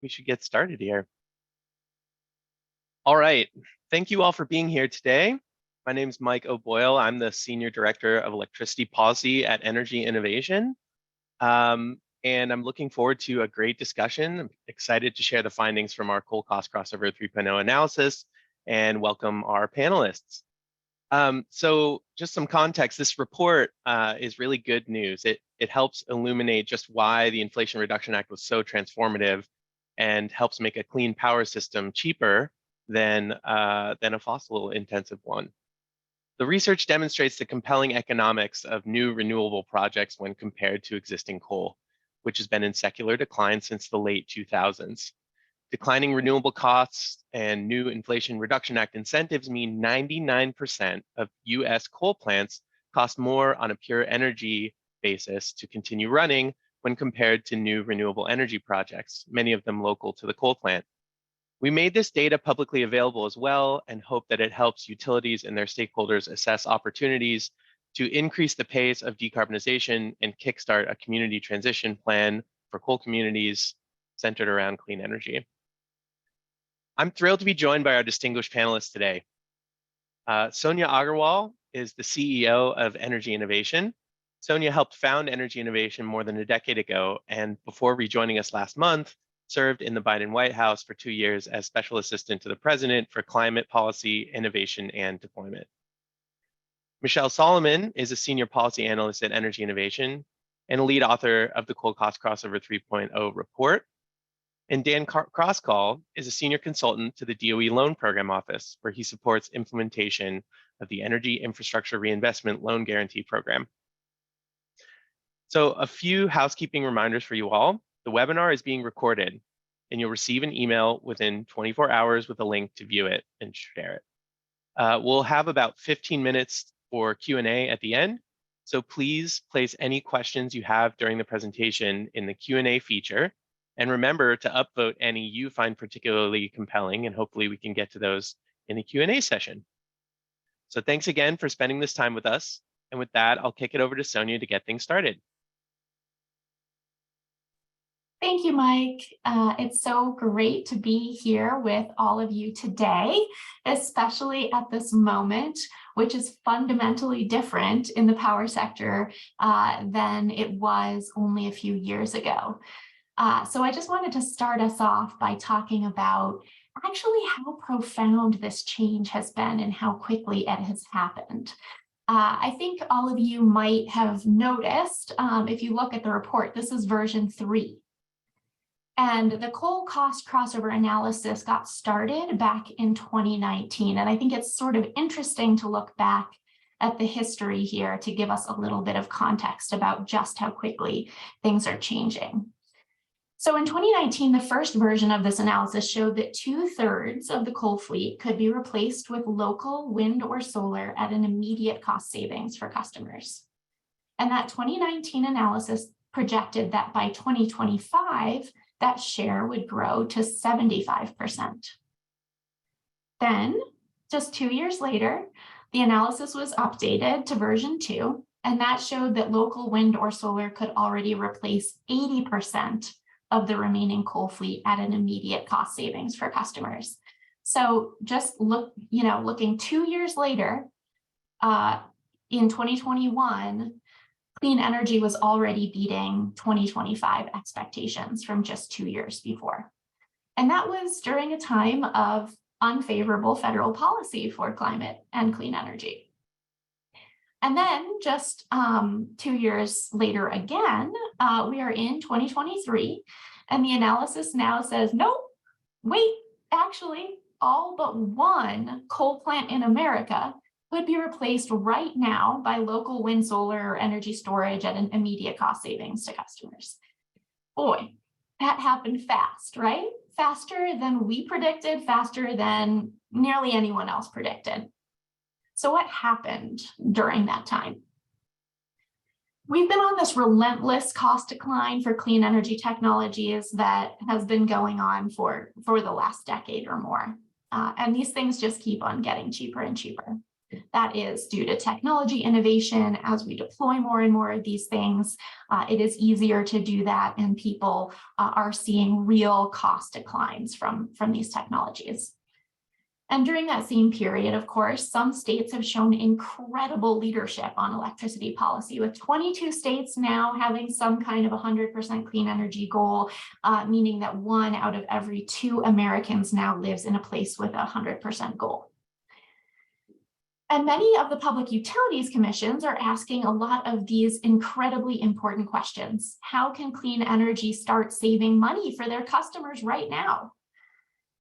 We should get started here. All right. Thank you all for being here today. My name is Mike O'Boyle. I'm the Senior Director of Electricity Policy at Energy Innovation. And I'm looking forward to a great discussion. I'm excited to share the findings from our coal cost crossover 3.0 analysis and welcome our panelists. So just some context, this report is really good news. It helps illuminate just why the Inflation Reduction Act was so transformative and helps make a clean power system cheaper than a fossil intensive one. The research demonstrates the compelling economics of new renewable projects when compared to existing coal, which has been in secular decline since the late 2000s. Declining renewable costs and new Inflation Reduction Act incentives mean 99% of US coal plants cost more on a pure energy basis to continue running when compared to new renewable energy projects, many of them local to the coal plant. We made this data publicly available as well and hope that it helps utilities and their stakeholders assess opportunities to increase the pace of decarbonization and kickstart a community transition plan for coal communities centered around clean energy. I'm thrilled to be joined by our distinguished panelists today. Sonia Aggarwal is the CEO of Energy Innovation. Sonia helped found Energy Innovation more than a decade ago, and before rejoining us last month, served in the Biden White House for 2 years as Special Assistant to the President for Climate Policy, Innovation, and Deployment. Michelle Solomon is a Senior Policy Analyst at Energy Innovation and a lead author of the Coal Cost Crossover 3.0 report. And Dan Croscall is a Senior Consultant to the DOE Loan Program Office, where he supports implementation of the Energy Infrastructure Reinvestment Loan Guarantee Program. So a few housekeeping reminders for you all. The webinar is being recorded, and you'll receive an email within 24 hours with a link to view it and share it. We'll have about 15 minutes for Q&A at the end, so please place any questions you have during the presentation in the Q&A feature, and remember to upvote any you find particularly compelling, and hopefully we can get to those in the Q&A session. So thanks again for spending this time with us, and with that, I'll kick it over to Sonia to get things started. Thank you, Mike. It's so great to be here with all of you today, especially at this moment, which is fundamentally different in the power sector than it was only a few years ago. So I just wanted to start us off by talking about actually how profound this change has been and how quickly it has happened. I think all of you might have noticed, if you look at the report, this is version 3. And the coal cost crossover analysis got started back in 2019. And I think it's sort of interesting to look back at the history here to give us a little bit of context about just how quickly things are changing. So in 2019, the first version of this analysis showed that 2/3 of the coal fleet could be replaced with local wind or solar at an immediate cost savings for customers. And that 2019 analysis projected that by 2025, that share would grow to 75%. Then, just 2 years later, the analysis was updated to version 2, and that showed that local wind or solar could already replace 80% of the remaining coal fleet at an immediate cost savings for customers. So just looking 2 years later, in 2021, clean energy was already beating 2025 expectations from just 2 years before. And that was during a time of unfavorable federal policy for climate and clean energy. And then just 2 years later again, we are in 2023, and the analysis now says, no, wait, actually, all but one coal plant in America could be replaced right now by local wind, solar, or energy storage at an immediate cost savings to customers. Boy, that happened fast, right? Faster than we predicted, faster than nearly anyone else predicted. So what happened during that time? We've been on this relentless cost decline for clean energy technologies that has been going on for the last decade or more. And these things just keep on getting cheaper and cheaper. That is due to technology innovation. As we deploy more and more of these things, it is easier to do that, and people are seeing real cost declines from these technologies. And during that same period, of course, some states have shown incredible leadership on electricity policy, with 22 states now having some kind of 100% clean energy goal, meaning that 1 out of every 2 Americans now lives in a place with a 100% goal. And many of the public utilities commissions are asking a lot of these incredibly important questions. How can clean energy start saving money for their customers right now?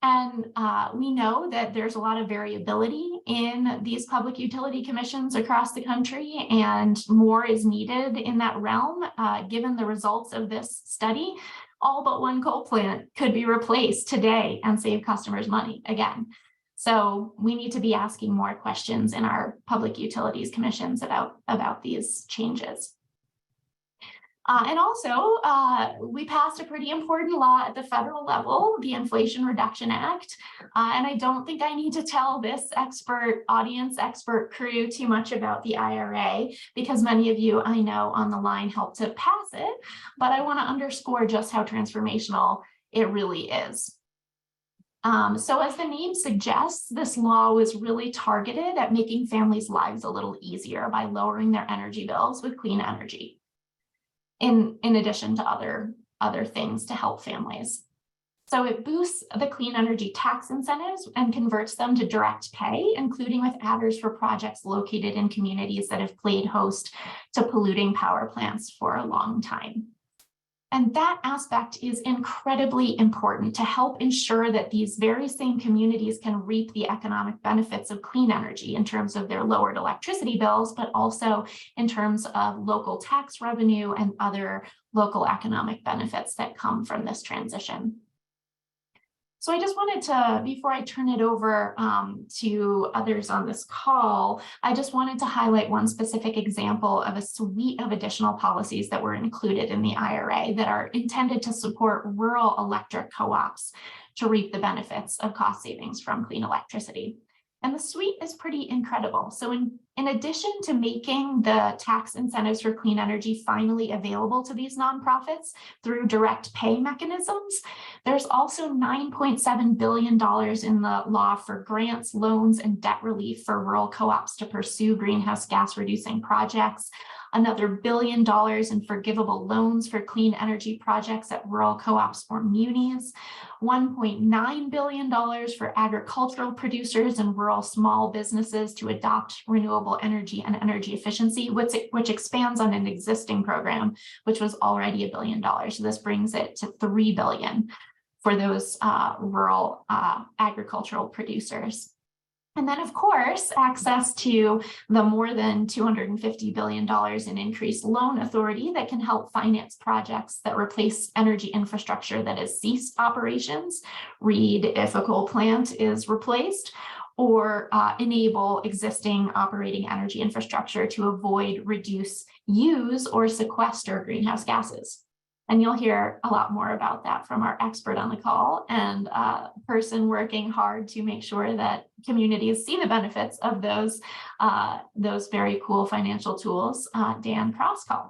And we know that there's a lot of variability in these public utility commissions across the country, and more is needed in that realm. Given the results of this study, all but 1 coal plant could be replaced today and save customers money again. So we need to be asking more questions in our public utilities commissions about these changes. And also, we passed a pretty important law at the federal level, the Inflation Reduction Act. And I don't think I need to tell this expert crew too much about the IRA, because many of you I know on the line helped to pass it, but I want to underscore just how transformational it really is. So as the name suggests, this law was really targeted at making families' lives a little easier by lowering their energy bills with clean energy, in addition to other things to help families. So it boosts the clean energy tax incentives and converts them to direct pay, including with adders for projects located in communities that have played host to polluting power plants for a long time. And that aspect is incredibly important to help ensure that these very same communities can reap the economic benefits of clean energy in terms of their lowered electricity bills, but also in terms of local tax revenue and other local economic benefits that come from this transition. So I just wanted to, before I turn it over to others on this call, I just wanted to highlight one specific example of a suite of additional policies that were included in the IRA that are intended to support rural electric co-ops to reap the benefits of cost savings from clean electricity. And the suite is pretty incredible. So in addition to making the tax incentives for clean energy finally available to these nonprofits through direct pay mechanisms, there's also $9.7 billion in the law for grants, loans, and debt relief for rural co-ops to pursue greenhouse gas reducing projects, another $1 billion in forgivable loans for clean energy projects at rural co-ops or munis, $1.9 billion for agricultural producers and rural small businesses to adopt renewable energy and energy efficiency, which expands on an existing program, which was already $1 billion. So this brings it to $3 billion for those rural agricultural producers. And then, of course, access to the more than $250 billion in increased loan authority that can help finance projects that replace energy infrastructure that has ceased operations, read if a coal plant is replaced, or enable existing operating energy infrastructure to avoid, reduce, use, or sequester greenhouse gases. And you'll hear a lot more about that from our expert on the call and a person working hard to make sure that communities see the benefits of those very cool financial tools, Dan Proskal.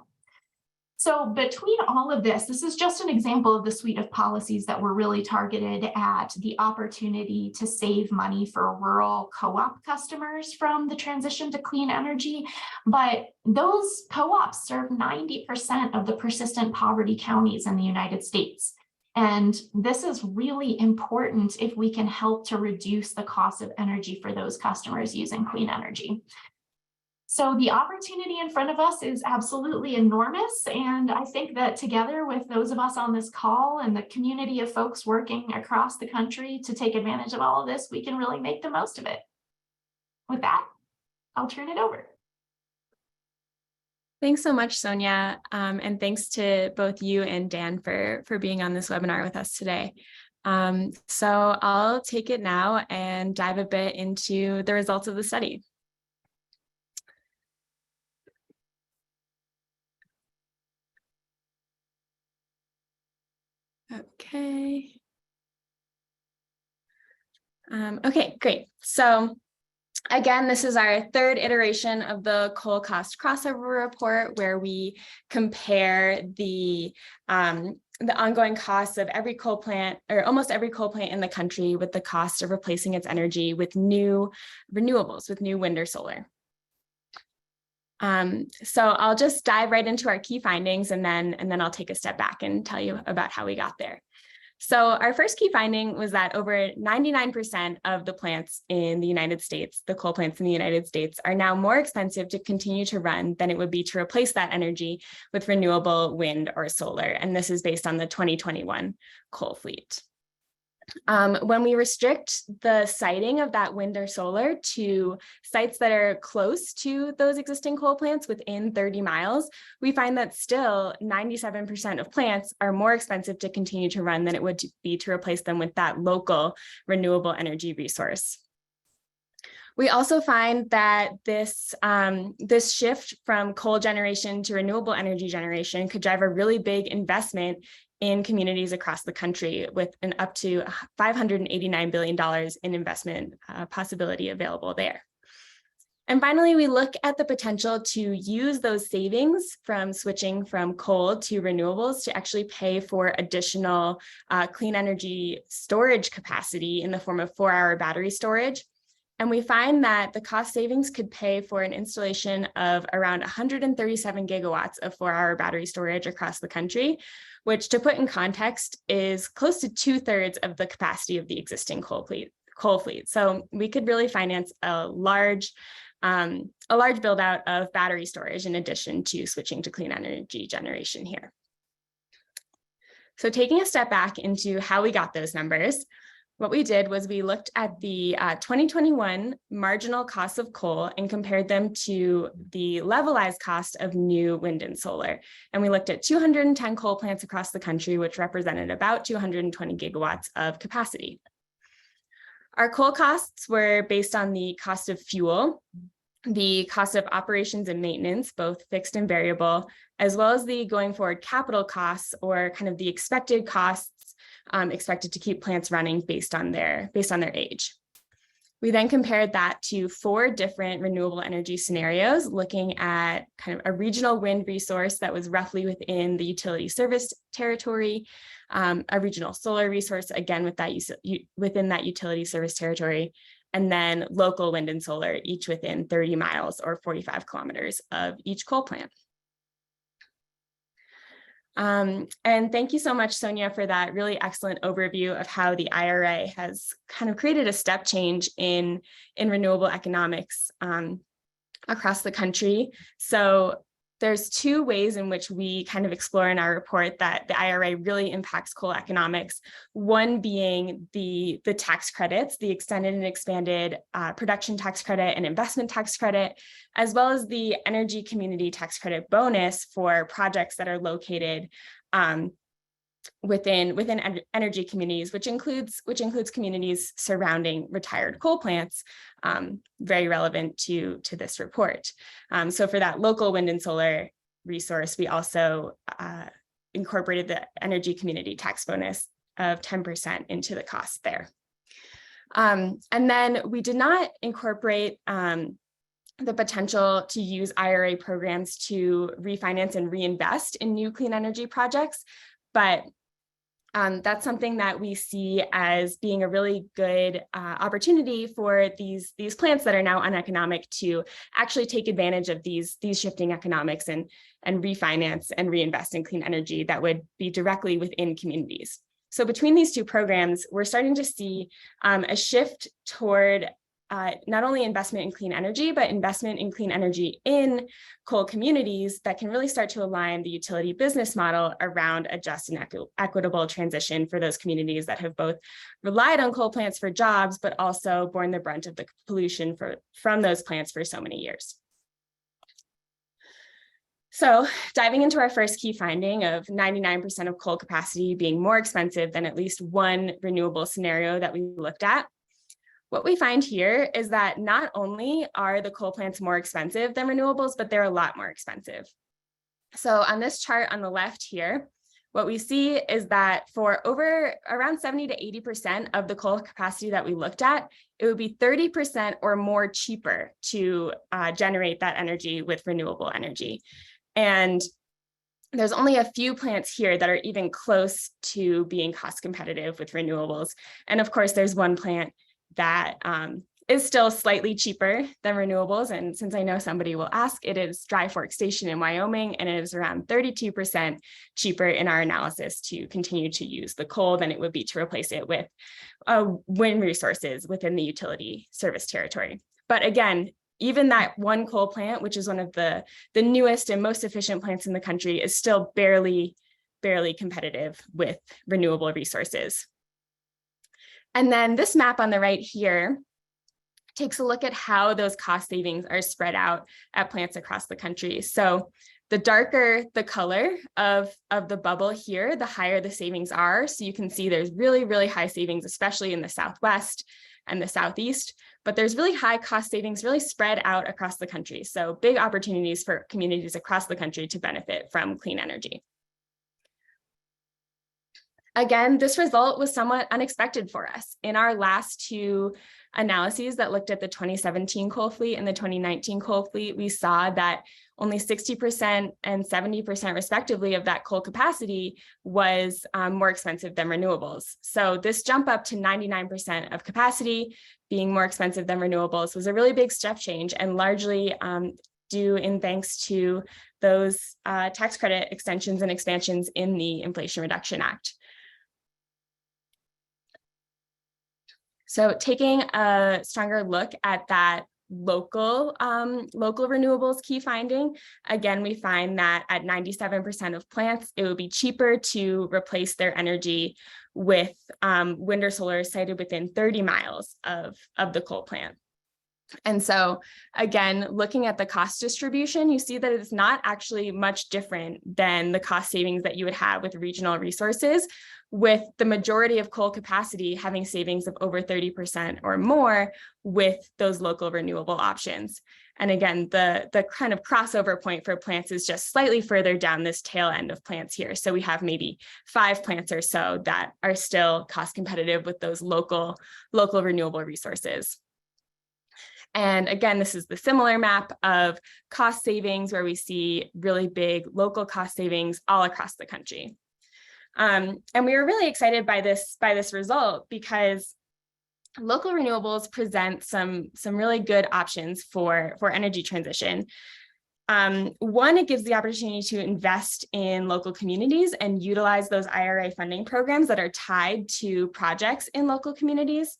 So between all of this is just an example of the suite of policies that were really targeted at the opportunity to save money for rural co-op customers from the transition to clean energy. But those co-ops serve 90% of the persistent poverty counties in the United States. And this is really important if we can help to reduce the cost of energy for those customers using clean energy. So the opportunity in front of us is absolutely enormous. And I think that together with those of us on this call and the community of folks working across the country to take advantage of all of this, we can really make the most of it. With that, I'll turn it over. Thanks so much, Sonia. And thanks to both you and Dan for being on this webinar with us today. So I'll take it now and dive a bit into the results of the study. Okay. Okay, great. So Again, this is our third iteration of the coal cost crossover report, where we compare the ongoing costs of every coal plant, or almost every coal plant in the country, with the cost of replacing its energy with new renewables, with new wind or solar. So I'll just dive right into our key findings, and then I'll take a step back and tell you about how we got there. So our first key finding was that over 99% of the plants in the United States, the coal plants in the United States, are now more expensive to continue to run than it would be to replace that energy with renewable wind or solar. And this is based on the 2021 coal fleet. When we restrict the siting of that wind or solar to sites that are close to those existing coal plants within 30 miles, we find that still 97% of plants are more expensive to continue to run than it would be to replace them with that local renewable energy resource. We also find that this shift from coal generation to renewable energy generation could drive a really big investment in communities across the country, with an up to $589 billion in investment possibility available there. And finally, we look at the potential to use those savings from switching from coal to renewables to actually pay for additional clean energy storage capacity in the form of 4-hour battery storage. And we find that the cost savings could pay for an installation of around 137 gigawatts of 4-hour battery storage across the country, which, to put in context, is close to 2/3 of the capacity of the existing coal fleet. So we could really finance a large build out of battery storage in addition to switching to clean energy generation here. So taking a step back into how we got those numbers, what we did was we looked at the 2021 marginal costs of coal and compared them to the levelized cost of new wind and solar. And we looked at 210 coal plants across the country, which represented about 220 gigawatts of capacity. Our coal costs were based on the cost of fuel, the cost of operations and maintenance, both fixed and variable, as well as the going forward capital costs, or kind of the expected costs expected to keep plants running based on their age. We then compared that to 4 different renewable energy scenarios, looking at kind of a regional wind resource that was roughly within the utility service territory, a regional solar resource, again within that utility service territory, and then local wind and solar, each within 30 miles or 45 kilometers of each coal plant. And thank you so much, Sonia, for that really excellent overview of how the IRA has kind of created a step change in renewable economics across the country. So there's 2 ways in which we kind of explore in our report that the IRA really impacts coal economics. One being the tax credits, the extended and expanded production tax credit and investment tax credit, as well as the energy community tax credit bonus for projects that are located within energy communities, which includes communities surrounding retired coal plants, very relevant to this report. So for that local wind and solar resource, we also incorporated the energy community tax bonus of 10% into the cost there. And then we did not incorporate the potential to use IRA programs to refinance and reinvest in new clean energy projects, but that's something that we see as being a really good opportunity for these plants that are now uneconomic to actually take advantage of these shifting economics and refinance and reinvest in clean energy that would be directly within communities. So between these 2 programs, we're starting to see a shift toward not only investment in clean energy, but investment in clean energy in coal communities that can really start to align the utility business model around a just and equitable transition for those communities that have both relied on coal plants for jobs, but also borne the brunt of the pollution from those plants for so many years. So diving into our first key finding of 99% of coal capacity being more expensive than at least one renewable scenario that we looked at, what we find here is that not only are the coal plants more expensive than renewables, but they're a lot more expensive. So on this chart on the left here, what we see is that for around 70 to 80% of the coal capacity that we looked at, it would be 30% or more cheaper to generate that energy with renewable energy. And there's only a few plants here that are even close to being cost competitive with renewables. And of course, there's one plant that is still slightly cheaper than renewables. And since I know somebody will ask, it is Dry Fork Station in Wyoming, and it is around 32% cheaper in our analysis to continue to use the coal than it would be to replace it with wind resources within the utility service territory. But again, even that one coal plant, which is one of the newest and most efficient plants in the country, is still barely competitive with renewable resources. And then this map on the right here takes a look at how those cost savings are spread out at plants across the country. So the darker the color of the bubble here, the higher the savings are. So you can see there's really high savings, especially in the Southwest and the Southeast, but there's really high cost savings really spread out across the country. So big opportunities for communities across the country to benefit from clean energy. Again, this result was somewhat unexpected for us. In our last two analyses that looked at the 2017 coal fleet and the 2019 coal fleet, we saw that only 60% and 70% respectively of that coal capacity was more expensive than renewables. So this jump up to 99% of capacity being more expensive than renewables was a really big step change, and largely due in thanks to those tax credit extensions and expansions in the Inflation Reduction Act. So taking a stronger look at that local renewables key finding, again, we find that at 97% of plants, it would be cheaper to replace their energy with wind or solar sited within 30 miles of the coal plant. And so again, looking at the cost distribution, you see that it's not actually much different than the cost savings that you would have with regional resources, with the majority of coal capacity having savings of over 30% or more with those local renewable options. And again, the kind of crossover point for plants is just slightly further down this tail end of plants here. So we have maybe 5 plants or so that are still cost competitive with those local renewable resources. And again, this is the similar map of cost savings where we see really big local cost savings all across the country. And we were really excited by this result because local renewables present some really good options for energy transition. One, it gives the opportunity to invest in local communities and utilize those IRA funding programs that are tied to projects in local communities.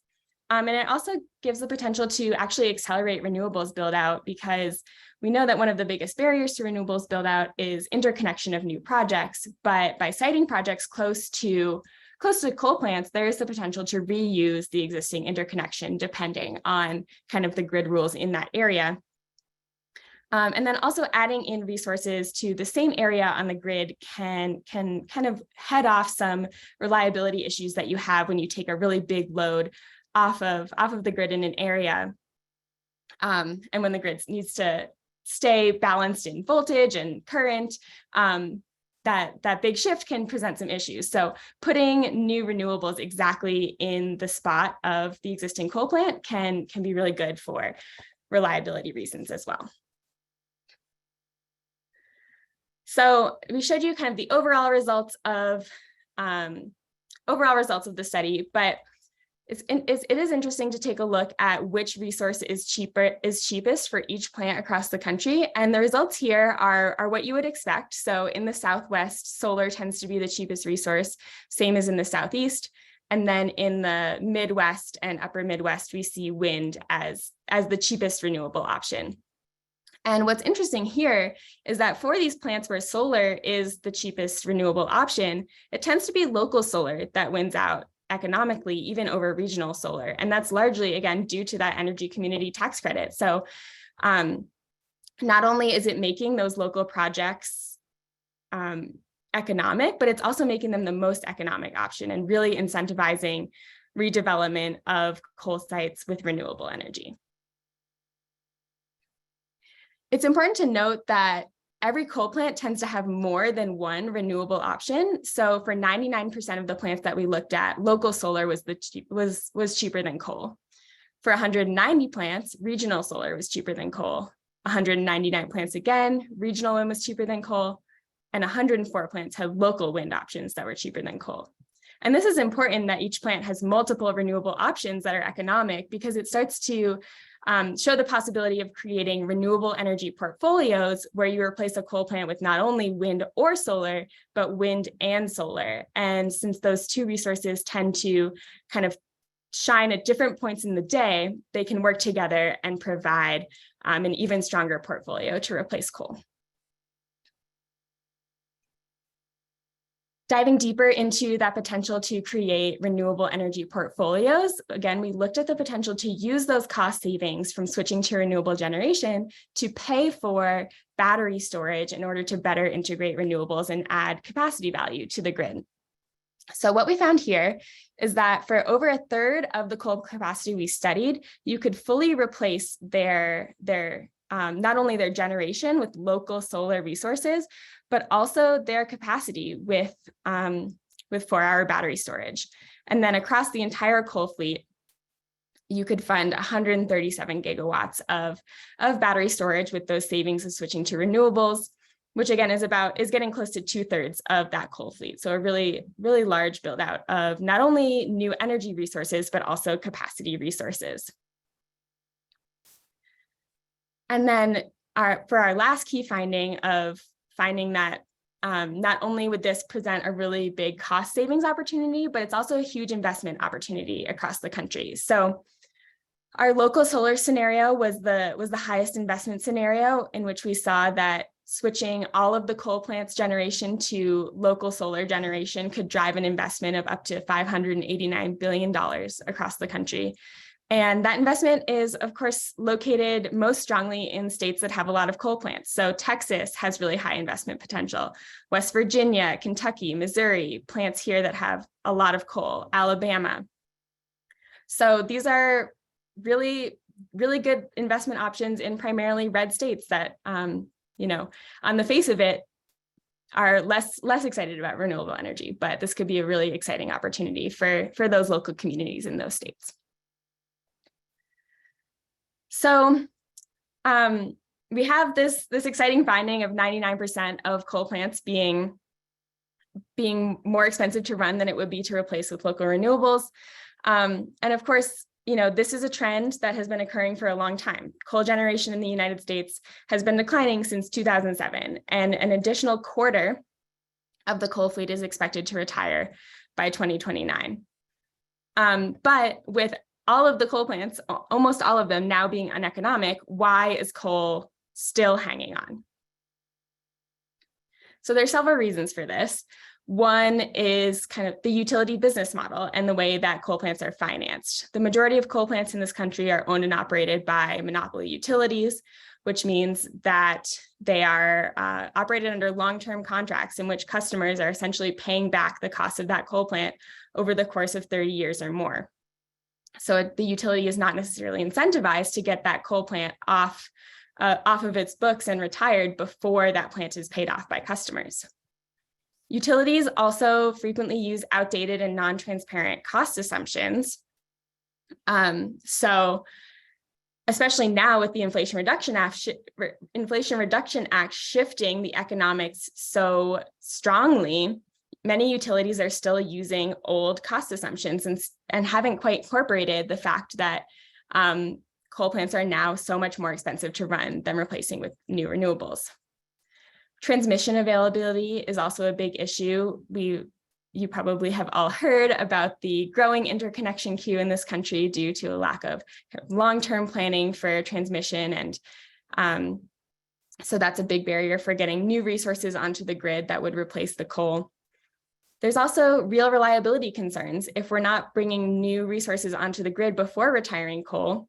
And it also gives the potential to actually accelerate renewables build out, because we know that one of the biggest barriers to renewables build out is interconnection of new projects. But by siting projects close to coal plants, there is the potential to reuse the existing interconnection depending on kind of the grid rules in that area. And then also adding in resources to the same area on the grid can kind of head off some reliability issues that you have when you take a really big load off of the grid in an area. And when the grid needs to stay balanced in voltage and current, that big shift can present some issues. So putting new renewables exactly in the spot of the existing coal plant can be really good for reliability reasons as well. So we showed you kind of the overall results of the study, but it is interesting to take a look at which resource is cheapest for each plant across the country. And the results here are what you would expect. So in the Southwest, solar tends to be the cheapest resource, same as in the Southeast. And then in the Midwest and upper Midwest, we see wind as the cheapest renewable option. And what's interesting here is that for these plants where solar is the cheapest renewable option, it tends to be local solar that wins out economically, even over regional solar. And that's largely, again, due to that energy community tax credit. So not only is it making those local projects economic, but it's also making them the most economic option and really incentivizing redevelopment of coal sites with renewable energy. It's important to note that every coal plant tends to have more than one renewable option. So for 99% of the plants that we looked at, local solar was cheaper than coal. For 190 plants, regional solar was cheaper than coal. 199 plants again, regional wind was cheaper than coal, and 104 plants had local wind options that were cheaper than coal. And this is important that each plant has multiple renewable options that are economic, because it starts to show the possibility of creating renewable energy portfolios where you replace a coal plant with not only wind or solar, but wind and solar. And since those two resources tend to kind of shine at different points in the day, they can work together and provide an even stronger portfolio to replace coal. Diving deeper into that potential to create renewable energy portfolios, again, we looked at the potential to use those cost savings from switching to renewable generation to pay for battery storage in order to better integrate renewables and add capacity value to the grid. So what we found here is that for over a third of the coal capacity we studied, you could fully replace their not only their generation with local solar resources, but also their capacity with 4-hour battery storage. And then across the entire coal fleet, you could fund 137 gigawatts of battery storage with those savings of switching to renewables, which again is getting close to 2/3 of that coal fleet. So a really, really large build out of not only new energy resources, but also capacity resources. And then for our last key finding that not only would this present a really big cost savings opportunity, but it's also a huge investment opportunity across the country. So our local solar scenario was the highest investment scenario, in which we saw that switching all of the coal plants generation to local solar generation could drive an investment of up to $589 billion across the country. And that investment is, of course, located most strongly in states that have a lot of coal plants. So Texas has really high investment potential. West Virginia, Kentucky, Missouri, plants here that have a lot of coal, Alabama. So these are really, really good investment options in primarily red states that, on the face of it, are less excited about renewable energy, but this could be a really exciting opportunity for those local communities in those states. So we have this exciting finding of 99% of coal plants being more expensive to run than it would be to replace with local renewables. And of course, this is a trend that has been occurring for a long time. Coal generation in the United States has been declining since 2007, and an additional quarter of the coal fleet is expected to retire by 2029. But with all of the coal plants, almost all of them now being uneconomic, why is coal still hanging on? So there's several reasons for this. One is kind of the utility business model and the way that coal plants are financed. The majority of coal plants in this country are owned and operated by monopoly utilities, which means that they are operated under long-term contracts in which customers are essentially paying back the cost of that coal plant over the course of 30 years or more. So the utility is not necessarily incentivized to get that coal plant off of its books and retired before that plant is paid off by customers. Utilities also frequently use outdated and non-transparent cost assumptions. So especially now with the Inflation Reduction Act shifting the economics so strongly, many utilities are still using old cost assumptions and haven't quite incorporated the fact that coal plants are now so much more expensive to run than replacing with new renewables. Transmission availability is also a big issue. You probably have all heard about the growing interconnection queue in this country due to a lack of long-term planning for transmission. And so that's a big barrier for getting new resources onto the grid that would replace the coal. There's also real reliability concerns. If we're not bringing new resources onto the grid before retiring coal,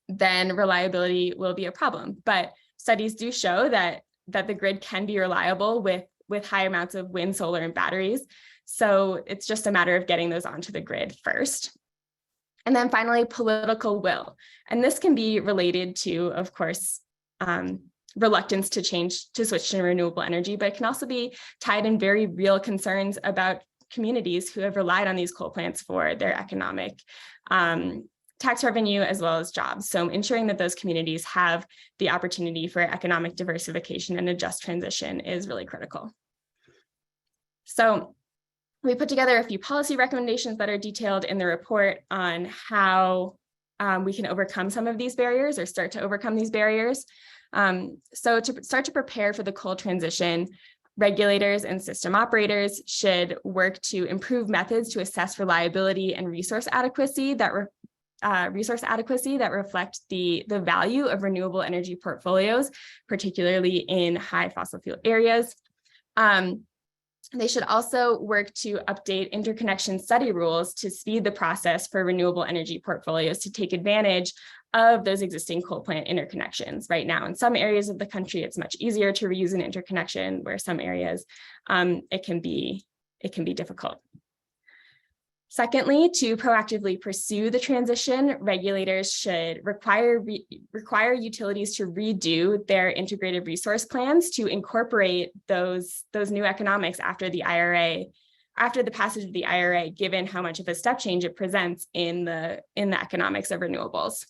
then reliability will be a problem. But studies do show that the grid can be reliable with high amounts of wind, solar, and batteries. So it's just a matter of getting those onto the grid first. And then finally, political will. And this can be related to, of course, reluctance to switch to renewable energy, but it can also be tied in very real concerns about communities who have relied on these coal plants for their economic tax revenue as well as jobs. So ensuring that those communities have the opportunity for economic diversification and a just transition is really critical. So we put together a few policy recommendations that are detailed in the report on how we can overcome some of these barriers or start to overcome these barriers. So to start to prepare for the coal transition, regulators and system operators should work to improve methods to assess reliability and resource adequacy that reflect the value of renewable energy portfolios, particularly in high fossil fuel areas. They should also work to update interconnection study rules to speed the process for renewable energy portfolios to take advantage of those existing coal plant interconnections. Right now, in some areas of the country, it's much easier to reuse an interconnection, where some areas it can be difficult. Secondly, to proactively pursue the transition, regulators should require utilities to redo their integrated resource plans to incorporate those new economics after the passage of the IRA, given how much of a step change it presents in the economics of renewables.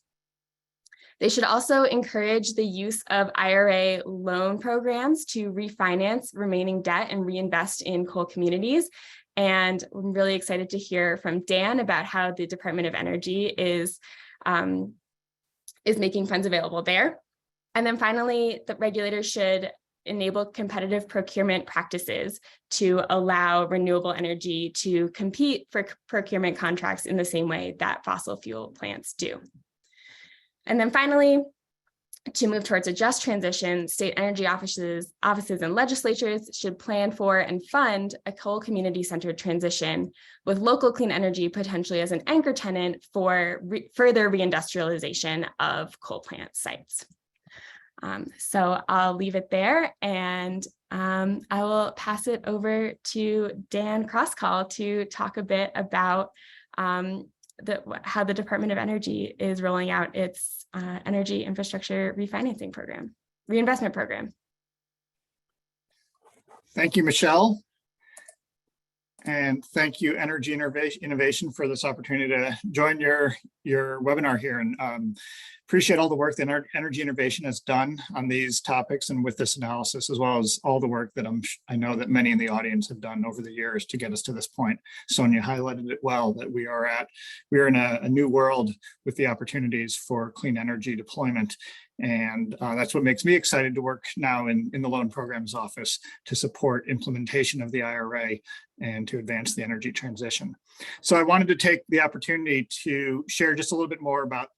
They should also encourage the use of IRA loan programs to refinance remaining debt and reinvest in coal communities. And I'm really excited to hear from Dan about how the Department of Energy is making funds available there. And then finally, the regulators should enable competitive procurement practices to allow renewable energy to compete for procurement contracts in the same way that fossil fuel plants do. And then finally, to move towards a just transition, state energy offices and legislatures should plan for and fund a coal community-centered transition with local clean energy potentially as an anchor tenant for further reindustrialization of coal plant sites. So I'll leave it there, and I will pass it over to Dan Crosscall to talk a bit about how the Department of Energy is rolling out its energy infrastructure reinvestment program. Thank you, Michelle. And thank you, Energy Innovation, for this opportunity to join your webinar here. And appreciate all the work that Energy Innovation has done on these topics and with this analysis, as well as all the work that I know that many in the audience have done over the years to get us to this point. Sonia highlighted it well, that we are in a new world with the opportunities for clean energy deployment. And that's what makes me excited to work now in the Loan Programs Office to support implementation of the IRA and to advance the energy transition. So I wanted to take the opportunity to share just a little bit more about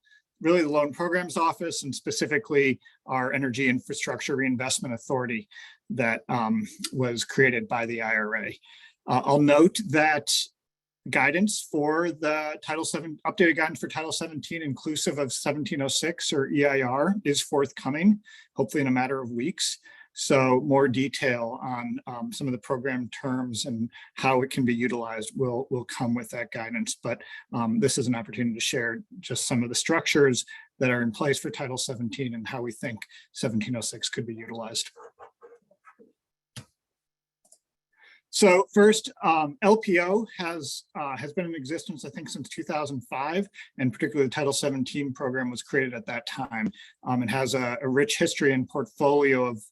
really the Loan Programs Office, and specifically our Energy Infrastructure Reinvestment Authority that was created by the IRA. I'll note that guidance for the updated guidance for Title 17, inclusive of 1706 or EIR, is forthcoming, hopefully in a matter of weeks. So more detail on some of the program terms and how it can be utilized will come with that guidance. But this is an opportunity to share just some of the structures that are in place for Title 17 and how we think 1706 could be utilized. So first, LPO has been in existence, I think, since 2005, and particularly the Title 17 program was created at that time, and has a rich history and portfolio of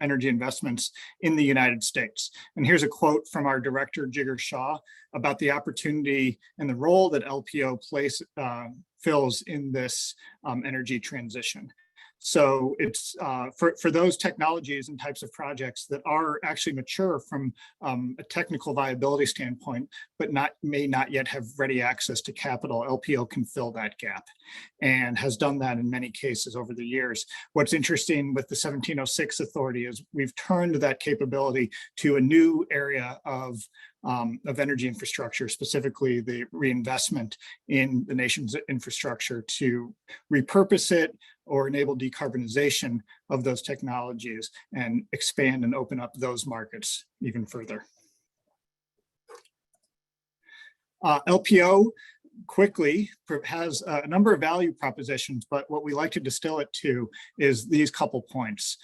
energy investments in the United States. And here's a quote from our director, Jigar Shah, about the opportunity and the role that LPO fills in this energy transition. So it's for those technologies and types of projects that are actually mature from a technical viability standpoint, but may not yet have ready access to capital, LPO can fill that gap and has done that in many cases over the years. What's interesting with the 1706 authority is we've turned that capability to a new area of energy infrastructure, specifically the reinvestment in the nation's infrastructure to repurpose it or enable decarbonization of those technologies and expand and open up those markets even further. LPO quickly has a number of value propositions, but what we like to distill it to is these couple points.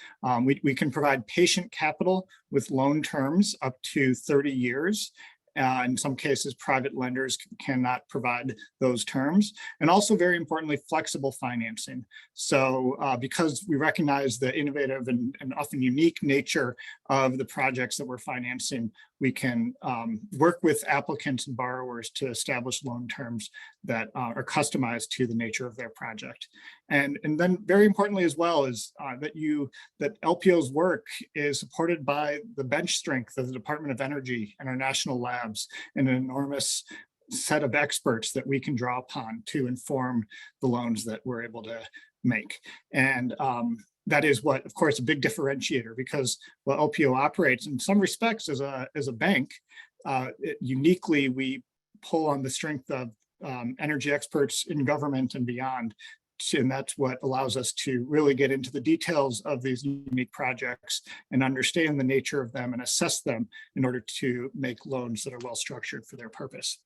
We can provide patient capital with loan terms up to 30 years. In some cases, private lenders cannot provide those terms. And also, very importantly, flexible financing. So because we recognize the innovative and often unique nature of the projects that we're financing, we can work with applicants and borrowers to establish loan terms that are customized to the nature of their project. And then very importantly as well is that LPO's work is supported by the bench strength of the Department of Energy and our national labs and an enormous set of experts that we can draw upon to inform the loans that we're able to make. And that is what, of course, a big differentiator, because while LPO operates in some respects as a bank, uniquely we pull on the strength of energy experts in government and beyond. And that's what allows us to really get into the details of these unique projects and understand the nature of them and assess them in order to make loans that are well structured for their purpose.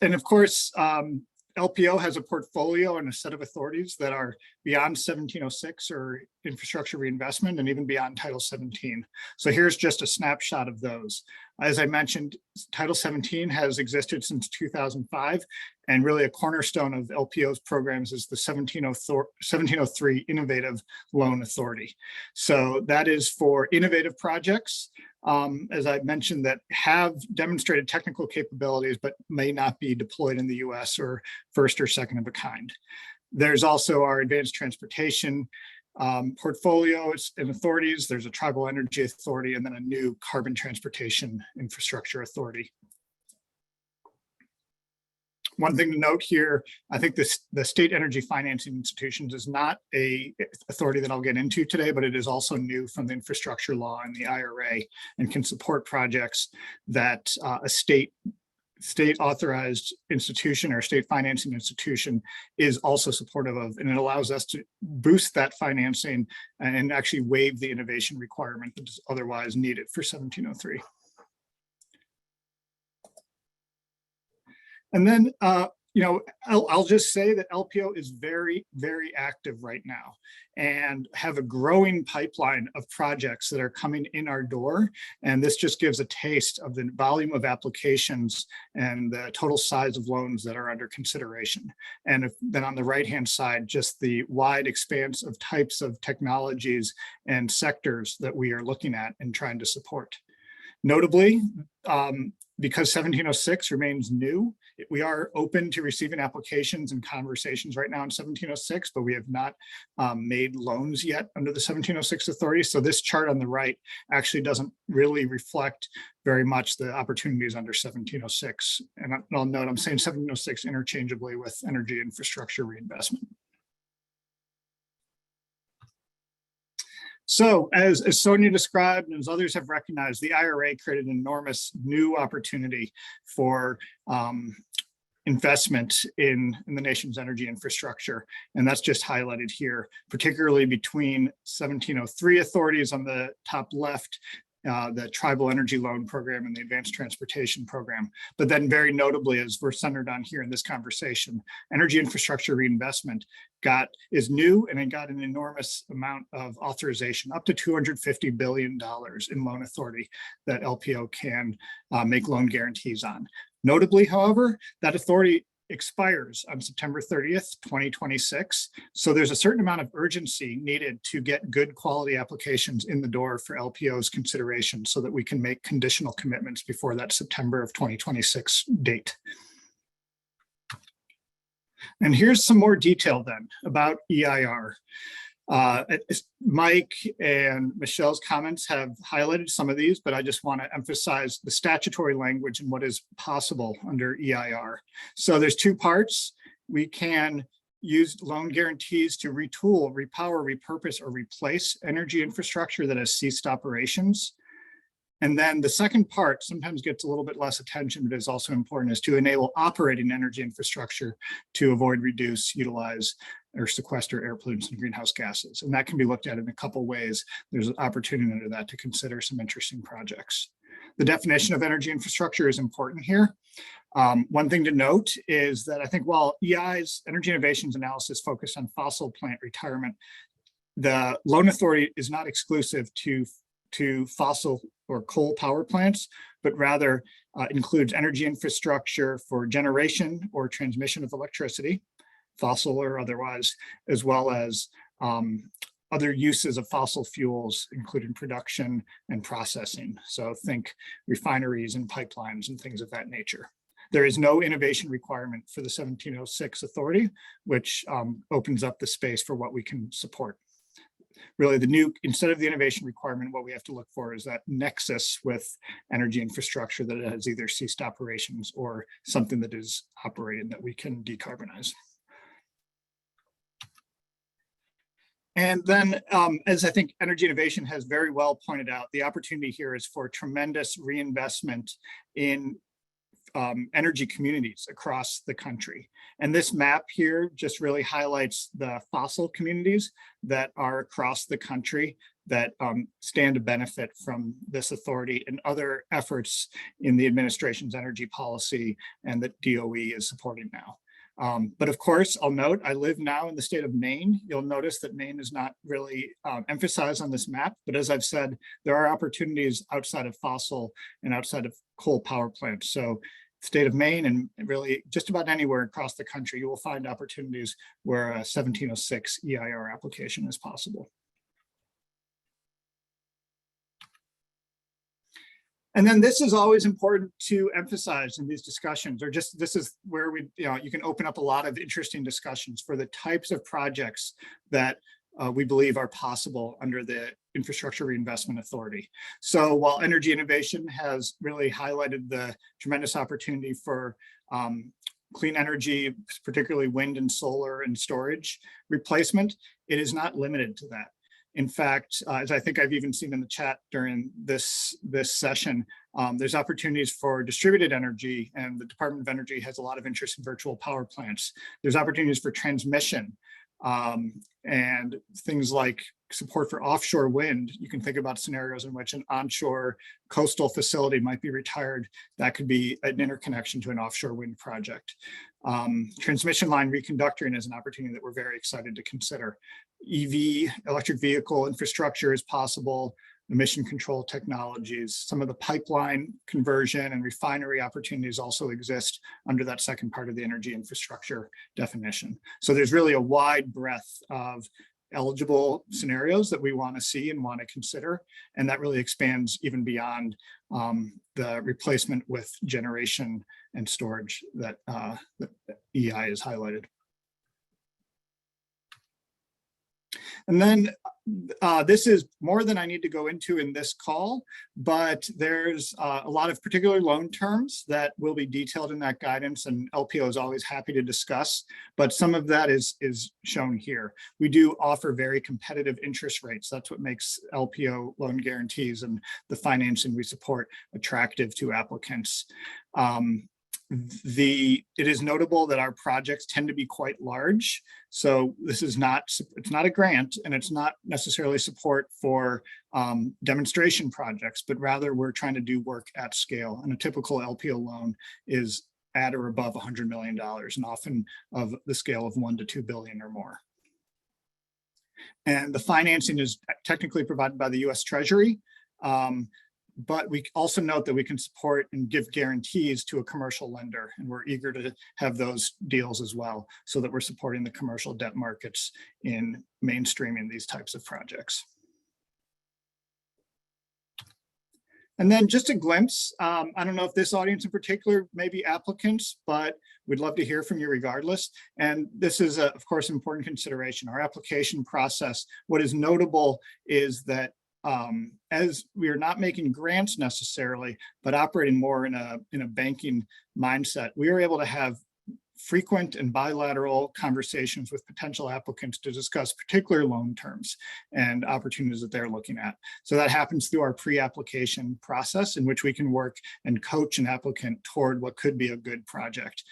And of course, LPO has a portfolio and a set of authorities that are beyond 1706 or infrastructure reinvestment and even beyond Title 17. So here's just a snapshot of those. As I mentioned, Title 17 has existed since 2005, and really a cornerstone of LPO's programs is the 1703 Innovative Loan Authority. So that is for innovative projects, as I mentioned, that have demonstrated technical capabilities, but may not be deployed in the US or first or second of a kind. There's also our advanced transportation portfolios and authorities. There's a tribal energy authority and then a new carbon transportation infrastructure authority. One thing to note here, I think the state energy financing institutions is not a authority that I'll get into today, but it is also new from the infrastructure law and the IRA and can support projects that a state authorized institution or state financing institution is also supportive of. And it allows us to boost that financing and actually waive the innovation requirement that is otherwise needed for 1703. And then, I'll just say that LPO is very, very active right now and have a growing pipeline of projects that are coming in our door. And this just gives a taste of the volume of applications and the total size of loans that are under consideration. And then on the right-hand side, just the wide expanse of types of technologies and sectors that we are looking at and trying to support. Notably, because 1706 remains new, we are open to receiving applications and conversations right now in 1706, but we have not made loans yet under the 1706 authority. So this chart on the right actually doesn't really reflect very much the opportunities under 1706. And I'll note I'm saying 1706 interchangeably with energy infrastructure reinvestment. So as Sonia described, and as others have recognized, the IRA created an enormous new opportunity for investment in the nation's energy infrastructure. And that's just highlighted here, particularly between 1703 authorities on the top left, the Tribal Energy Loan Program and the Advanced Transportation Program. But then very notably, as we're centered on here in this conversation, energy infrastructure reinvestment is new, and it got an enormous amount of authorization, up to $250 billion in loan authority that LPO can make loan guarantees on. Notably, however, that authority expires on September 30th, 2026. So there's a certain amount of urgency needed to get good quality applications in the door for LPO's consideration so that we can make conditional commitments before that September of 2026 date. And here's some more detail then about EIR. Mike and Michelle's comments have highlighted some of these, but I just want to emphasize the statutory language and what is possible under EIR. So there's two parts. We can use loan guarantees to retool, repower, repurpose, or replace energy infrastructure that has ceased operations. And then the second part sometimes gets a little bit less attention, but is also important, is to enable operating energy infrastructure to avoid, reduce, utilize, or sequester air pollutants and greenhouse gases. And that can be looked at in a couple ways. There's an opportunity under that to consider some interesting projects. The definition of energy infrastructure is important here. One thing to note is that I think while EI's Energy Innovations analysis focused on fossil plant retirement, the loan authority is not exclusive to fossil or coal power plants, but rather includes energy infrastructure for generation or transmission of electricity, fossil or otherwise, as well as other uses of fossil fuels, including production and processing. So think refineries and pipelines and things of that nature. There is no innovation requirement for the 1706 authority, which opens up the space for what we can support. Really, instead of the innovation requirement, what we have to look for is that nexus with energy infrastructure that it has either ceased operations or something that is operating that we can decarbonize. And then, as I think Energy Innovation has very well pointed out, the opportunity here is for tremendous reinvestment in energy communities across the country. And this map here just really highlights the fossil communities that are across the country that stand to benefit from this authority and other efforts in the administration's energy policy and that DOE is supporting now. But of course, I'll note, I live now in the state of Maine. You'll notice that Maine is not really emphasized on this map, but as I've said, there are opportunities outside of fossil and outside of coal power plants. So state of Maine and really just about anywhere across the country, you will find opportunities where a 1706 EIR application is possible. And then this is always important to emphasize in these discussions, or just this is where you can open up a lot of interesting discussions for the types of projects that we believe are possible under the Infrastructure Reinvestment Authority. So while Energy Innovation has really highlighted the tremendous opportunity for clean energy, particularly wind and solar and storage replacement, it is not limited to that. In fact, as I think I've even seen in the chat during this session, there's opportunities for distributed energy, and the Department of Energy has a lot of interest in virtual power plants. There's opportunities for transmission and things like support for offshore wind. You can think about scenarios in which an onshore coastal facility might be retired. That could be an interconnection to an offshore wind project. Transmission line reconductoring is an opportunity that we're very excited to consider. EV, electric vehicle infrastructure is possible, emission control technologies. Some of the pipeline conversion and refinery opportunities also exist under that second part of the energy infrastructure definition. So there's really a wide breadth of eligible scenarios that we want to see and want to consider. And that really expands even beyond the replacement with generation and storage that EI has highlighted. And then this is more than I need to go into in this call, but there's a lot of particular loan terms that will be detailed in that guidance, and LPO is always happy to discuss, but some of that is shown here. We do offer very competitive interest rates. That's what makes LPO loan guarantees and the financing we support attractive to applicants. It is notable that our projects tend to be quite large. So this is it's not a grant, and it's not necessarily support for demonstration projects, but rather we're trying to do work at scale. And a typical LPO loan is at or above $100 million, and often of the scale of $1 to $2 billion or more. And the financing is technically provided by the US Treasury. But we also note that we can support and give guarantees to a commercial lender, and we're eager to have those deals as well, so that we're supporting the commercial debt markets in mainstreaming these types of projects. And then just a glimpse, I don't know if this audience in particular may be applicants, but we'd love to hear from you regardless. And this is, of course, an important consideration. Our application process, what is notable is that as we are not making grants necessarily, but operating more in a banking mindset, we are able to have frequent and bilateral conversations with potential applicants to discuss particular loan terms and opportunities that they're looking at. So that happens through our pre-application process, in which we can work and coach an applicant toward what could be a good project,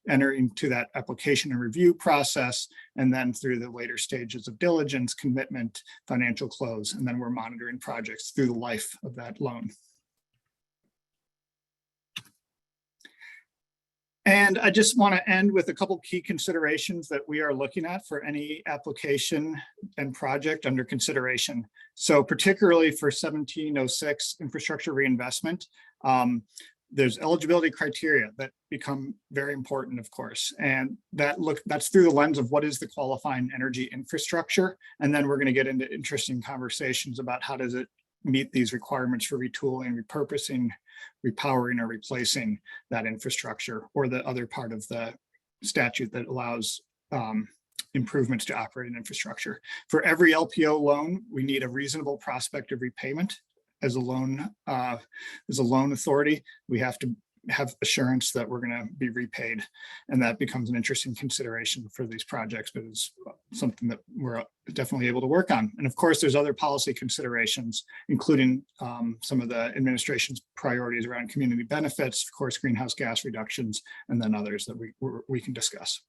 entering to that application and review process, and then through the later stages of diligence, commitment, financial close, and then we're monitoring projects through the life of that loan. And I just want to end with a couple key considerations that we are looking at for any application and project under consideration. So particularly for 1706 infrastructure reinvestment, there's eligibility criteria that become very important, of course, and that's through the lens of what is the qualifying energy infrastructure. And then we're going to get into interesting conversations about how does it meet these requirements for retooling, repurposing, repowering, or replacing that infrastructure, or the other part of the statute that allows improvements to operating infrastructure. For every LPO loan, we need a reasonable prospect of repayment. As a loan authority, we have to have assurance that we're going to be repaid, and that becomes an interesting consideration for these projects, but it's something that we're definitely able to work on. And of course, there's other policy considerations, including some of the administration's priorities around community benefits, of course, greenhouse gas reductions, and then others that we can discuss.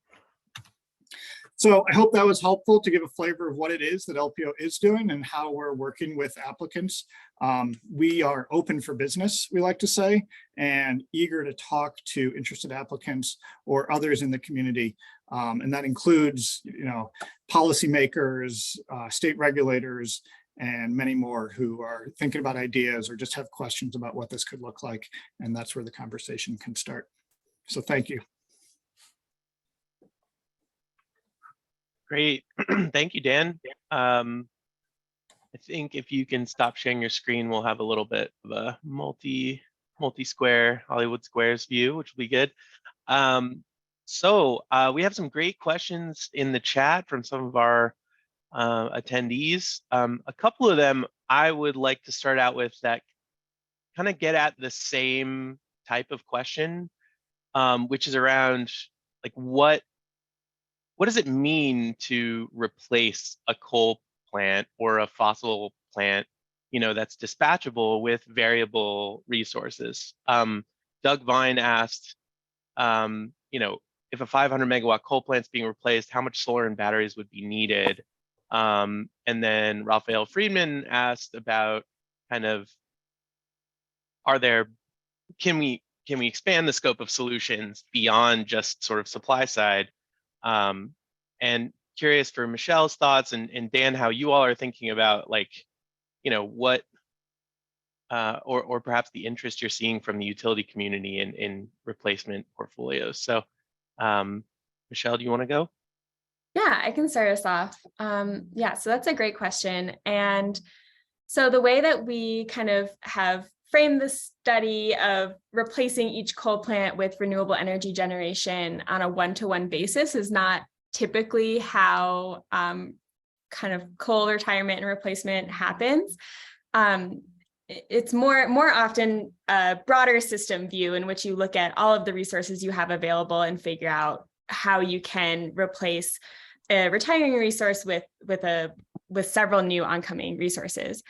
So I hope that was helpful to give a flavor of what it is that LPO is doing and how we're working with applicants. We are open for business, we like to say, and eager to talk to interested applicants or others in the community. And that includes, policymakers, state regulators, and many more who are thinking about ideas or just have questions about what this could look like. And that's where the conversation can start. So thank you. Great. Thank you, Dan. I think if you can stop sharing your screen, we'll have a little bit of a multi-square Hollywood Squares view, which will be good. So we have some great questions in the chat from some of our attendees. A couple of them I would like to start out with that kind of get at the same type of question, which is around like what does it mean to replace a coal plant or a fossil plant, that's dispatchable with variable resources? Doug Vine asked, if a 500 megawatt coal plant's being replaced, how much solar and batteries would be needed? And then Raphael Friedman asked about kind of, can we expand the scope of solutions beyond just sort of supply side? And curious for Michelle's thoughts and Dan, how you all are thinking about what or perhaps the interest you're seeing from the utility community in replacement portfolios. So Michelle, do you want to go? Yeah, I can start us off. Yeah, so that's a great question. And so the way that we kind of have framed the study of replacing each coal plant with renewable energy generation on a one-to-one basis is not typically how kind of coal retirement and replacement happens. It's more often a broader system view in which you look at all of the resources you have available and figure out how you can replace a retiring resource with several new oncoming resources.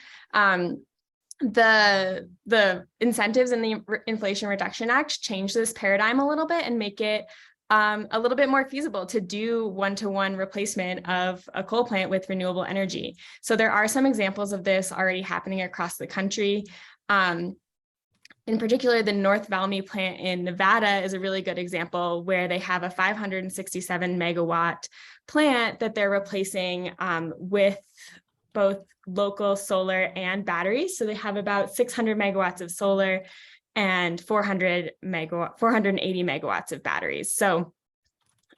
The incentives in the Inflation Reduction Act change this paradigm a little bit and make it a little bit more feasible to do one-to-one replacement of a coal plant with renewable energy. So there are some examples of this already happening across the country. In particular, the North Valmy plant in Nevada is a really good example where they have a 567 megawatt plant that they're replacing with both local solar and batteries. So they have about 600 megawatts of solar and 480 megawatts of batteries. So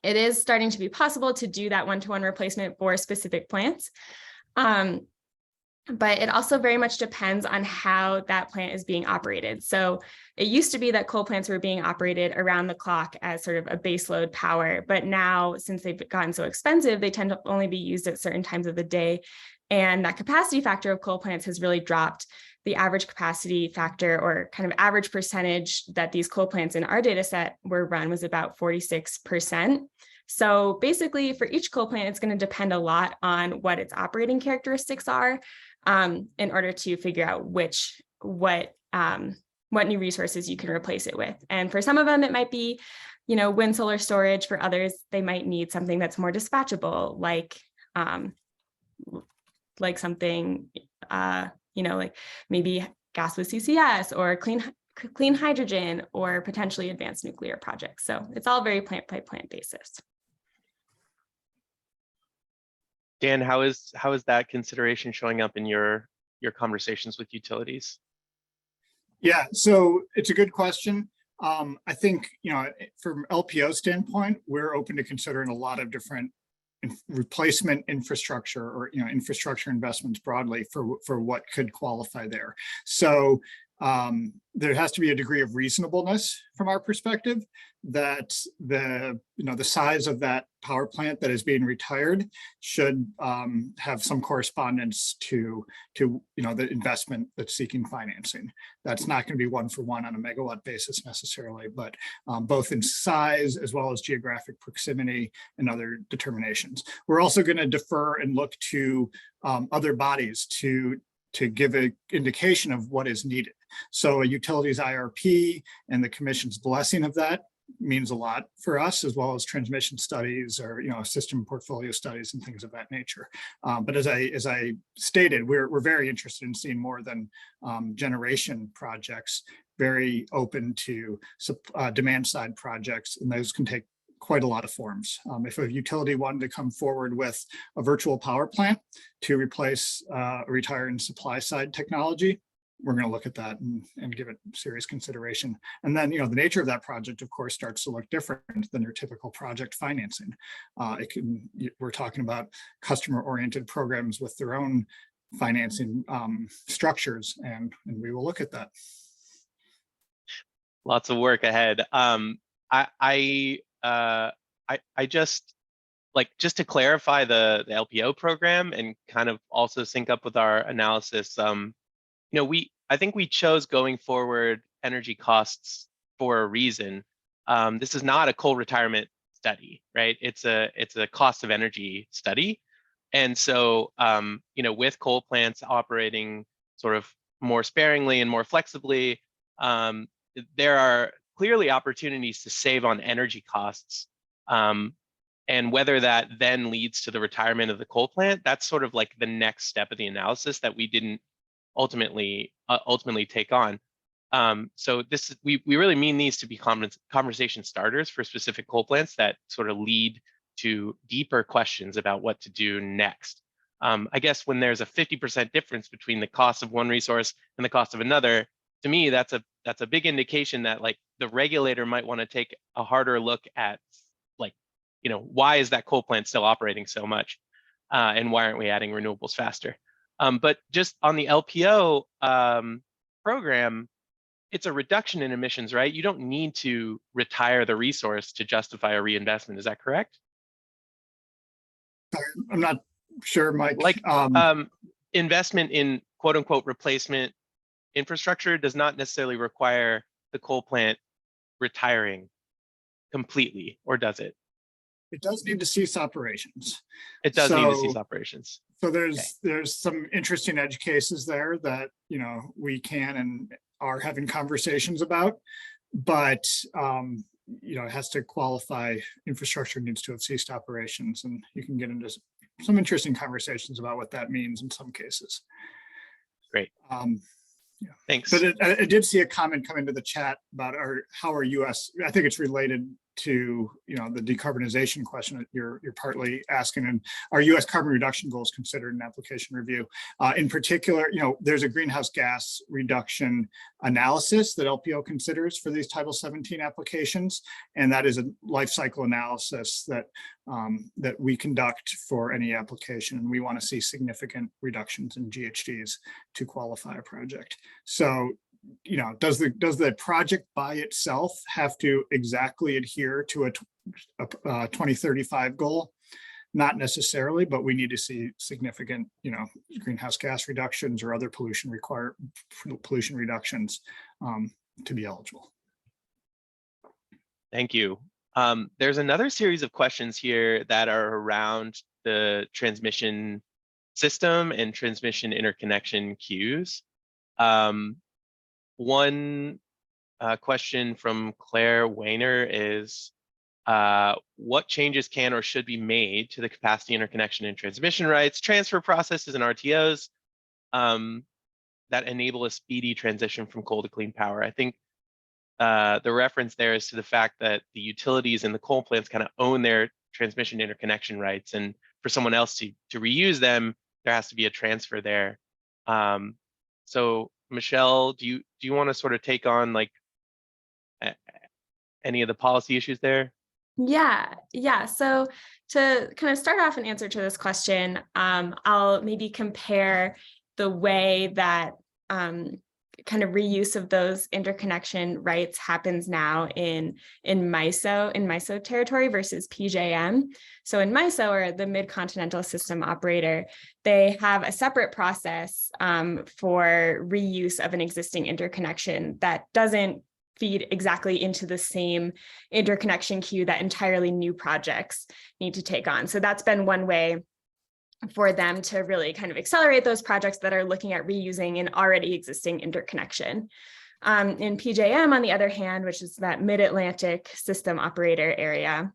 it is starting to be possible to do that one-to-one replacement for specific plants. But it also very much depends on how that plant is being operated. So it used to be that coal plants were being operated around the clock as sort of a baseload power. But now, since they've gotten so expensive, they tend to only be used at certain times of the day. And that capacity factor of coal plants has really dropped. The average capacity factor, or kind of average percentage that these coal plants in our data set were run, was about 46%. So basically for each coal plant, it's going to depend a lot on what its operating characteristics are in order to figure out what new resources you can replace it with. And for some of them, it might be, wind solar storage. For others, they might need something that's more dispatchable, like something, like maybe gas with CCS or clean hydrogen or potentially advanced nuclear projects. So it's all very plant by plant basis. Dan, how is that consideration showing up in your conversations with utilities? Yeah, so it's a good question. I think, from LPO standpoint, we're open to considering a lot of different replacement infrastructure or infrastructure investments broadly for what could qualify there. So there has to be a degree of reasonableness from our perspective that the size of that power plant that is being retired should have some correspondence to the investment that's seeking financing. That's not going to be one for one on a megawatt basis necessarily, but both in size as well as geographic proximity and other determinations. We're also going to defer and look to other bodies to give an indication of what is needed. So a utilities IRP and the commission's blessing of that means a lot for us, as well as transmission studies or system portfolio studies and things of that nature. But as I stated, we're very interested in seeing more than generation projects, very open to demand side projects, and those can take quite a lot of forms. If a utility wanted to come forward with a virtual power plant to replace a retiring supply side technology, we're going to look at that and give it serious consideration. And then, the nature of that project, of course, starts to look different than your typical project financing. We're talking about customer-oriented programs with their own financing structures, and we will look at that. Lots of work ahead. I just to clarify the LPO program and kind of also sync up with our analysis. I think we chose going forward energy costs for a reason. This is not a coal retirement study, right? It's a cost of energy study. And so, with coal plants operating sort of more sparingly and more flexibly, there are clearly opportunities to save on energy costs. And whether that then leads to the retirement of the coal plant, that's sort of like the next step of the analysis that we didn't ultimately take on. So we really mean these to be conversation starters for specific coal plants that sort of lead to deeper questions about what to do next. I guess when there's a 50% difference between the cost of one resource and the cost of another, to me, that's a big indication that the regulator might want to take a harder look at why is that coal plant still operating so much, and why aren't we adding renewables faster? But just on the LPO program, it's a reduction in emissions, right? You don't need to retire the resource to justify a reinvestment. Is that correct? I'm not sure, Mike. Investment in quote unquote replacement infrastructure does not necessarily require the coal plant retiring completely, or does it? It does need to cease operations. It does need to cease operations. So there's some interesting edge cases there that we can and are having conversations about, but it has to qualify. Infrastructure needs to have ceased operations, and you can get into some interesting conversations about what that means in some cases. Great. Yeah. Thanks. But I did see a comment come into the chat about how are U.S. I think it's related to the decarbonization question that you're partly asking, and are U.S. carbon reduction goals considered in application review? In particular, there's a greenhouse gas reduction analysis that LPO considers for these Title 17 applications, and that is a life cycle analysis that we conduct for any application, and we want to see significant reductions in GHGs to qualify a project. So does the project by itself have to exactly adhere to a 2035 goal? Not necessarily, but we need to see significant, greenhouse gas reductions or other pollution reductions to be eligible. Thank you. There's another series of questions here that are around the transmission system and transmission interconnection queues. One question from Claire Weiner is, what changes can or should be made to the capacity interconnection and transmission rights, transfer processes, and RTOs that enable a speedy transition from coal to clean power? I think the reference there is to the fact that the utilities and the coal plants kind of own their transmission interconnection rights, and for someone else to reuse them, there has to be a transfer there. So Michelle, do you want to sort of take on like any of the policy issues there? Yeah. So to kind of start off an answer to this question, I'll maybe compare the way that kind of reuse of those interconnection rights happens now in MISO territory versus PJM. So in MISO, or the Mid-Continental System Operator, they have a separate process for reuse of an existing interconnection that doesn't feed exactly into the same interconnection queue that entirely new projects need to take on. So that's been one way for them to really kind of accelerate those projects that are looking at reusing an already existing interconnection. In PJM, on the other hand, which is that Mid-Atlantic System Operator area,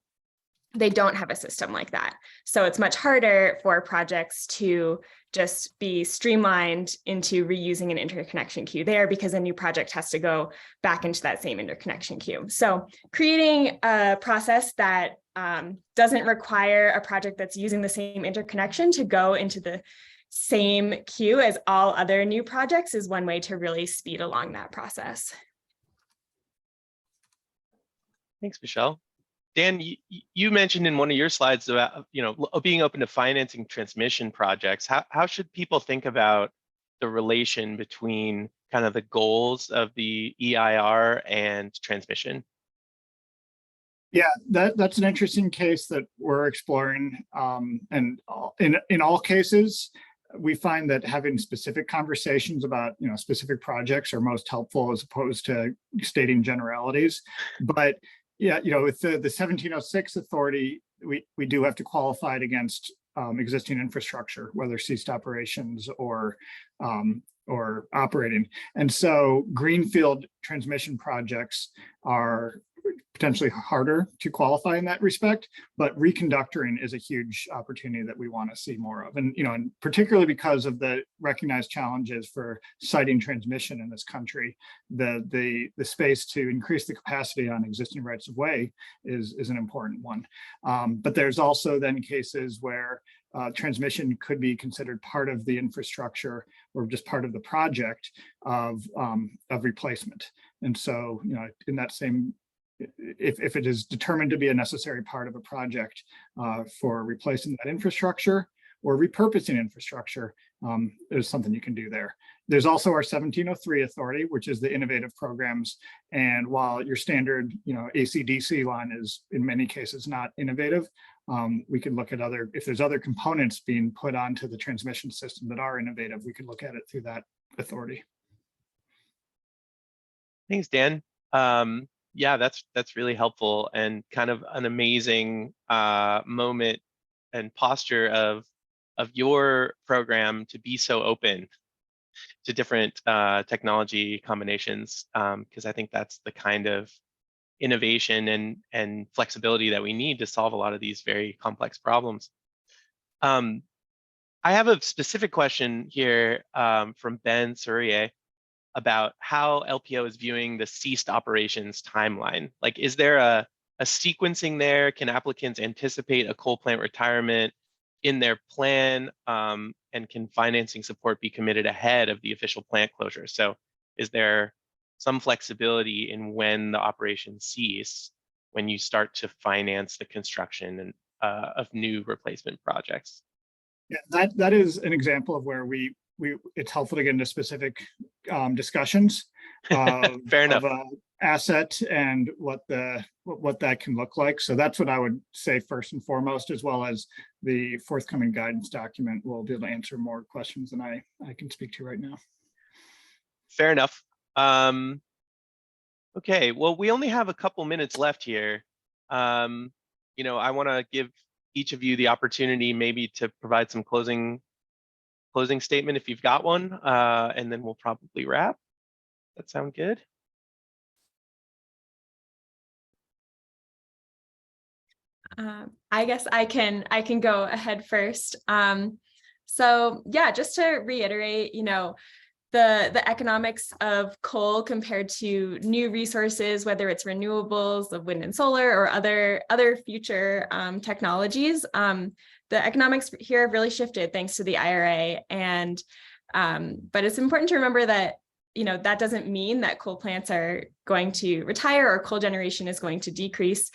they don't have a system like that. So it's much harder for projects to just be streamlined into reusing an interconnection queue there, because a new project has to go back into that same interconnection queue. So creating a process that doesn't require a project that's using the same interconnection to go into the same queue as all other new projects is one way to really speed along that process. Thanks, Michelle. Dan, you mentioned in one of your slides about being open to financing transmission projects. How should people think about the relation between kind of the goals of the EIR and transmission? Yeah, that's an interesting case that we're exploring. And in all cases, we find that having specific conversations about specific projects are most helpful as opposed to stating generalities. But yeah, with the 1706 authority, we do have to qualify it against existing infrastructure, whether ceased operations or operating. And so greenfield transmission projects are potentially harder to qualify in that respect, but reconductoring is a huge opportunity that we want to see more of. And, and particularly because of the recognized challenges for siting transmission in this country, the space to increase the capacity on existing rights of way is an important one. But there's also then cases where transmission could be considered part of the infrastructure or just part of the project of replacement. And so, in that same, if it is determined to be a necessary part of a project for replacing that infrastructure or repurposing infrastructure, there's something you can do there. There's also our 1703 authority, which is the innovative programs. And while your standard, AC/DC line is in many cases not innovative, we can look at if there's other components being put onto the transmission system that are innovative, we can look at it through that authority. Thanks, Dan. Yeah, that's really helpful and kind of an amazing moment and posture of your program to be so open to different technology combinations, because I think that's the kind of innovation and flexibility that we need to solve a lot of these very complex problems. I have a specific question here from Ben Surrier about how LPO is viewing the ceased operations timeline. Like, is there a sequencing there? Can applicants anticipate a coal plant retirement in their plan? And can financing support be committed ahead of the official plant closure? So is there some flexibility in when the operations cease when you start to finance the construction of new replacement projects? Yeah, that is an example of where it's helpful to get into specific discussions Fair enough. of asset and what that can look like. So that's what I would say first and foremost, as well as the forthcoming guidance document will be able to answer more questions than I can speak to right now. Fair enough. Okay, well, we only have a couple minutes left here. I want to give each of you the opportunity maybe to provide some closing statement if you've got one, and then we'll probably wrap. That sound good? I guess I can go ahead first. So yeah, just to reiterate, the economics of coal compared to new resources, whether it's renewables of wind and solar or other future technologies. The economics here have really shifted thanks to the IRA, and but it's important to remember that that doesn't mean that coal plants are going to retire or coal generation is going to decrease.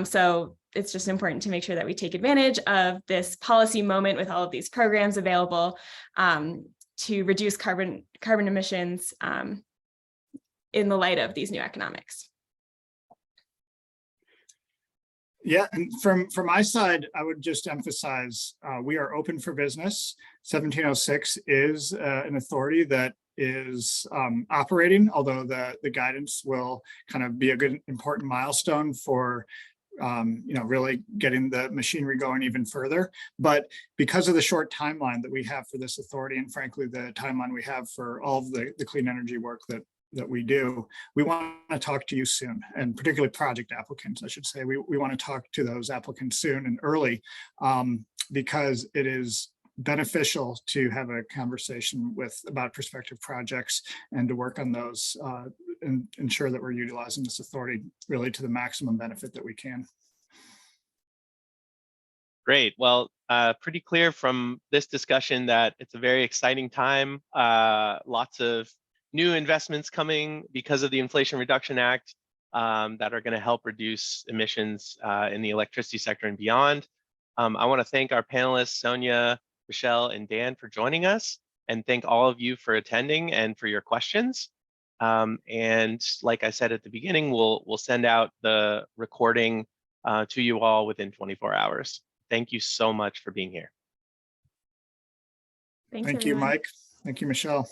So it's just important to make sure that we take advantage of this policy moment with all of these programs available to reduce carbon emissions in the light of these new economics. Yeah, and from my side, I would just emphasize we are open for business. 1706 is an authority that is operating, although the guidance will kind of be a good important milestone for really getting the machinery going even further. But because of the short timeline that we have for this authority, and frankly, the timeline we have for all of the clean energy work that we do, we want to talk to you soon, and particularly project applicants, I should say. We want to talk to those applicants soon and early because it is beneficial to have a conversation about prospective projects and to work on those and ensure that we're utilizing this authority really to the maximum benefit that we can. Great. Well, pretty clear from this discussion that it's a very exciting time. Lots of new investments coming because of the Inflation Reduction Act that are going to help reduce emissions in the electricity sector and beyond. I want to thank our panelists, Sonia, Michelle, and Dan, for joining us, and thank all of you for attending and for your questions. And like I said at the beginning, we'll send out the recording to you all within 24 hours. Thank you so much for being here. Thanks, Thank you, everyone. Mike. Thank you, Michelle.